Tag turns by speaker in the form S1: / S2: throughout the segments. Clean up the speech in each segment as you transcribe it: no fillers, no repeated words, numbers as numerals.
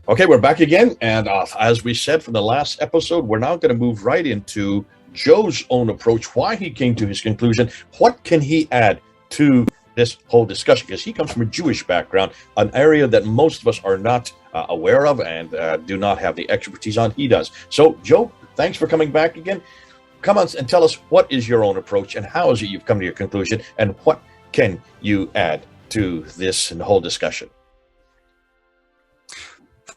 S1: Okay, we're back again, and as we said from the last episode, we're now going to move right into Joe's own approach, why he came to his conclusion, what can he add to this whole discussion, because he comes from a Jewish background, an area that most of us are not aware of and do not have the expertise on. He does. So, Joe, thanks for coming back again. Come on and tell us, what is your own approach, and how is it you've come to your conclusion, and what can you add to this and the whole discussion?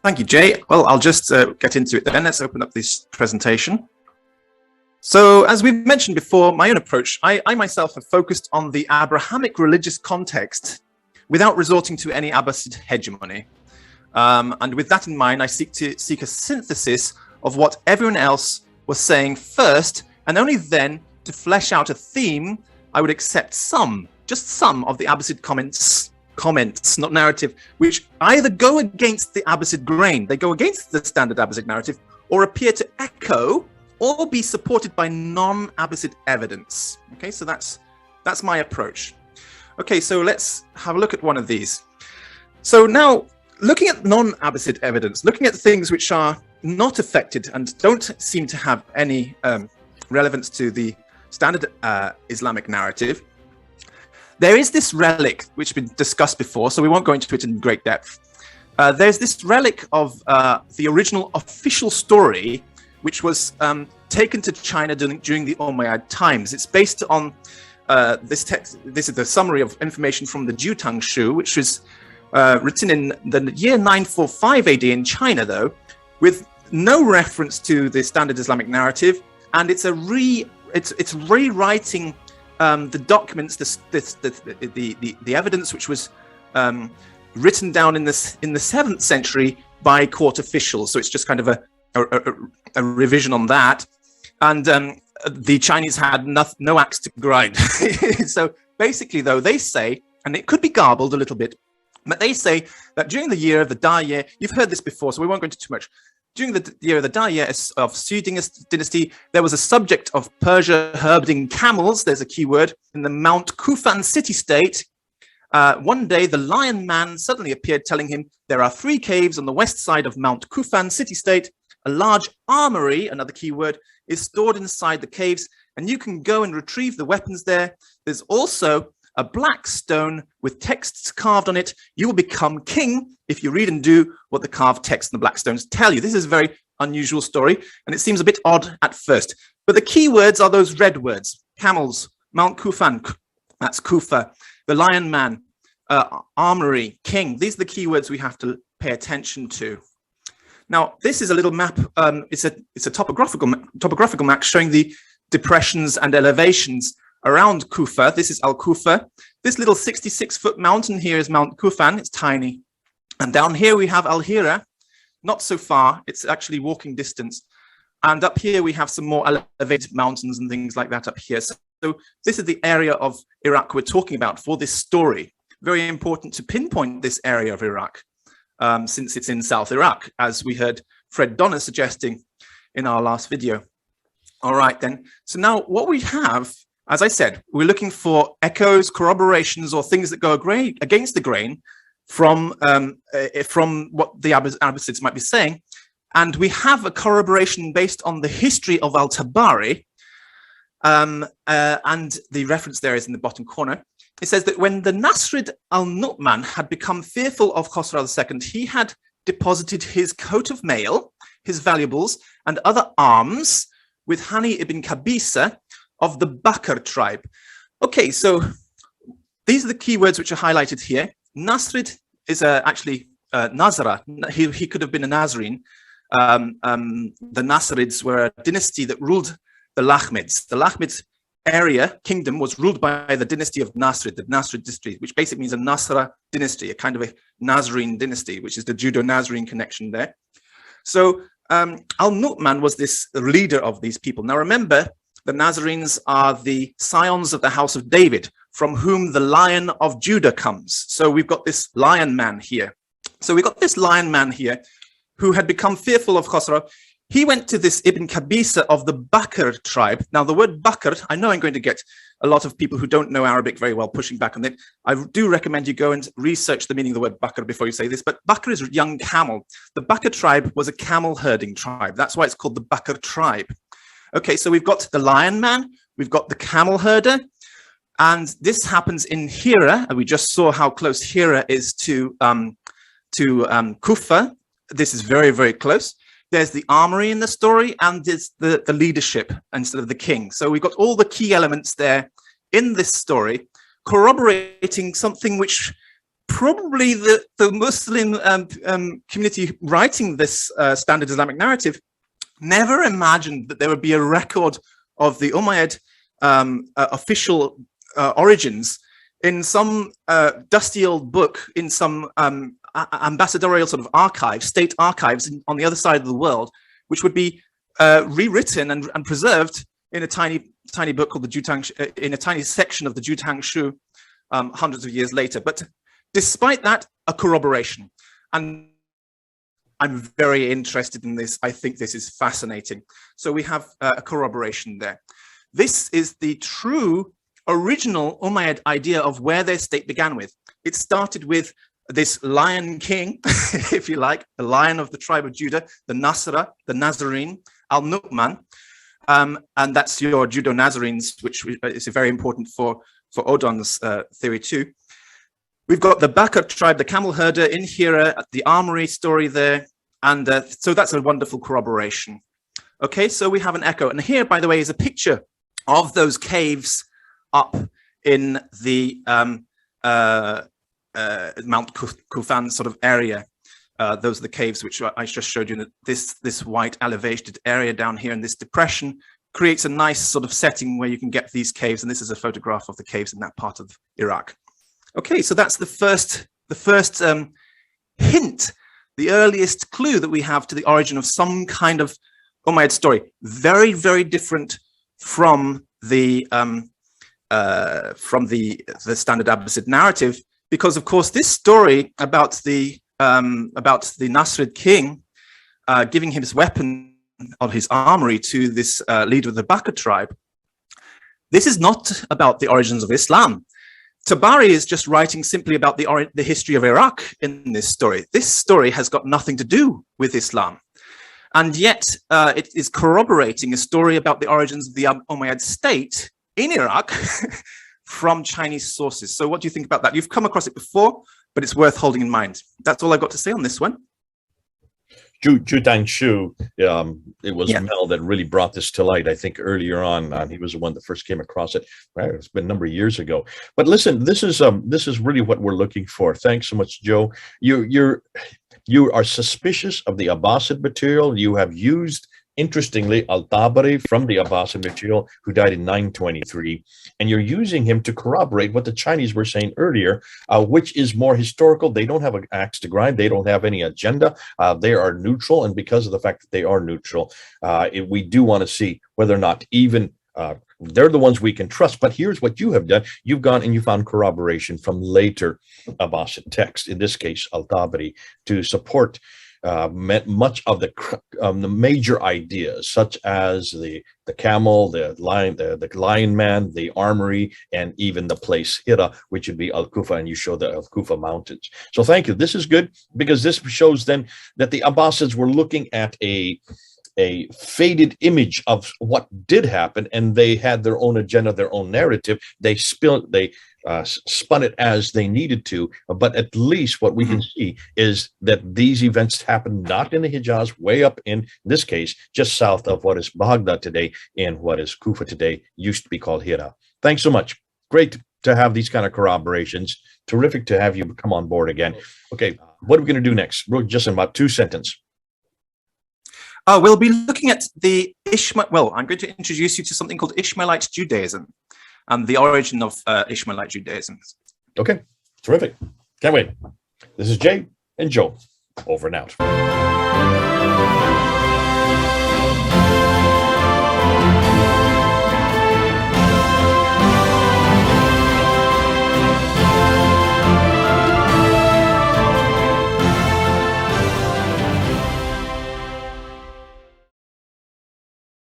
S2: Thank you, Jay. Well, I'll just get into it then. Let's open up this presentation. So, as we mentioned before, my own approach, I myself have focused on the Abrahamic religious context without resorting to any Abbasid hegemony. And with that in mind, I seek a synthesis of what everyone else was saying first, and only then to flesh out a theme, I would accept just some of the Abbasid comments, not narrative, which either go against the Abbasid grain, they go against the standard Abbasid narrative, or appear to echo or be supported by non-Abbasid evidence. Okay, so that's my approach. Okay, so let's have a look at one of these. So now, looking at non-Abbasid evidence, looking at things which are not affected and don't seem to have any relevance to the standard Islamic narrative, there is this relic which has been discussed before, so we won't go into it in great depth. There's this relic of the original official story, which was taken to China during the Umayyad times. It's based on this text. This is the summary of information from the Jutang Shu, which was written in the year 945 AD in China, though, with no reference to the standard Islamic narrative, and it's rewriting the documents, the evidence which was written down in the 7th century by court officials. So it's just kind of a revision on that, and the Chinese had no axe to grind. So basically, though, they say, and it could be garbled a little bit, but they say that during the year of the Da year, you've heard this before, so we won't go into too much. During the year of the Da year of Sui dynasty, there was a subject of Persia herding camels, there's a key word, in the Mount Kufan city-state. One day, the Lion Man suddenly appeared, telling him, there are 3 caves on the west side of Mount Kufan city-state. A large armory, another key word, is stored inside the caves, and you can go and retrieve the weapons there. There's also a black stone with texts carved on it. You will become king if you read and do what the carved text and the black stones tell you. This is a very unusual story, and it seems a bit odd at first. But the key words are those red words: camels, Mount Kufan, that's Kufa, the Lion Man, armory, king. These are the key words we have to pay attention to. Now, this is a little map. It's a topographical map showing the depressions and elevations around Kufa. This is Al-Kufa. This little 66-foot mountain here is Mount Kufan. It's tiny. And down here we have Al-Hira. Not so far. It's actually walking distance. And up here we have some more elevated mountains and things like that up here. So this is the area of Iraq we're talking about for this story. Very important to pinpoint this area of Iraq, since it's in South Iraq, as we heard Fred Donner suggesting in our last video. All right, then. So now what we have, as I said, we're looking for echoes, corroborations, or things that go against the grain from what the Abbasids might be saying. And we have a corroboration based on the history of Al-Tabari, and the reference there is in the bottom corner. It says that when the Nasrid al-Nu'man had become fearful of Khosrow II, he had deposited his coat of mail, his valuables, and other arms with Hani ibn Qabisa of the Bakr tribe. Okay, so these are the key words which are highlighted here. Nasrid is actually Nazara. He could have been a Nazarene. The Nasrids were a dynasty that ruled the Lakhmids. The Lakhmids kingdom was ruled by the dynasty of Nasrid, the Nasrid dynasty, which basically means a Nasra dynasty, a kind of a Nazarene dynasty, which is the Judo-Nazarene connection there. So Al-Nu'man was this leader of these people. Now remember, the Nazarenes are the scions of the house of David, from whom the Lion of Judah comes. So we've got this lion man here. So we've got this lion man here who had become fearful of Khosrow. he went to this Ibn Qabisa of the Bakr tribe. Now, the word Bakr, I know I'm going to get a lot of people who don't know Arabic very well pushing back on it. I do recommend you go and research the meaning of the word Bakr before you say this, but Bakr is young camel. The Bakr tribe was a camel herding tribe. That's why it's called the Bakr tribe. Okay, so we've got the lion man, we've got the camel herder, and this happens in Hira, and we just saw how close Hira is to Kufa. This is very, very close. There's the armory in the story, and there's the leadership instead of the king. So we've got all the key elements there in this story, corroborating something which probably the Muslim community writing this standard Islamic narrative never imagined that there would be a record of the Umayyad official origins in some dusty old book, in some ambassadorial sort of archive, state archives on the other side of the world, which would be rewritten and preserved in a tiny book called the Jutang, in a tiny section of the Jutang Shu hundreds of years later. But despite that, a corroboration. And I'm very interested in this. I think this is fascinating. So we have a corroboration there. This is the true original Umayyad idea of where their state began with. It started with this lion king, if you like, the lion of the tribe of Judah, the Nasra, the Nazarene, Al-Nu'man, and that's your Judo-Nazarenes, which is very important for Odon's theory too. We've got the Bakr tribe, the camel herder in Hira, the armory story there, and so that's a wonderful corroboration. Okay, so we have an echo, and here, by the way, is a picture of those caves up in the Mount Kufan sort of area. Those are the caves which I just showed you. This white elevated area down here in this depression creates a nice sort of setting where you can get these caves, and this is a photograph of the caves in that part of Iraq. Okay, so that's the first hint, the earliest clue that we have to the origin of some kind of Umayyad story. Very, very different from the standard Abbasid narrative, because of course this story about the Nasrid king giving him his weapon of his armory to this leader of the Bakr tribe, this is not about the origins of Islam. Tabari is just writing simply about the history of Iraq in this story. This story has got nothing to do with Islam. And yet it is corroborating a story about the origins of the Umayyad state in Iraq from Chinese sources. So what do you think about that? You've come across it before, but it's worth holding in mind. That's all I've got to say on this one.
S1: Jutang Shu, it was Mel that really brought this to light, I think, earlier on. He was the one that first came across it. Right? It's been a number of years ago. But listen, this is really what we're looking for. Thanks so much, Joe. You are suspicious of the Abbasid material. You have used, interestingly, Al-Tabari from the Abbasid material, who died in 923, and you're using him to corroborate what the Chinese were saying earlier, which is more historical. They don't have an axe to grind. They don't have any agenda. They are neutral, and because of the fact that they are neutral, we do want to see whether or not even they're the ones we can trust. But here's what you have done. You've gone and you found corroboration from later Abbasid text, in this case, Al-Tabari, to support much of the major ideas, such as the camel, the lion man, the armory, and even the place Hira, which would be Al-Kufa, and you show the Al-Kufa mountains. So thank you. This is good, because this shows then that the Abbasids were looking at a faded image of what did happen, and they had their own agenda, their own narrative. They spun it as they needed to, but at least what we can see is that these events happened not in the Hijaz, way up in this case, just south of what is Baghdad today, and what is Kufa today, used to be called Hira. Thanks so much. Great to have these kind of corroborations. Terrific to have you come on board again. Okay, what are we going to do next? We're just in about 2 sentences.
S2: We'll be looking at the Well, I'm going to introduce you to something called Ishmaelite Judaism and the origin of Ishmaelite Judaism.
S1: Okay, terrific. Can't wait. This is Jay and Joe, over and out.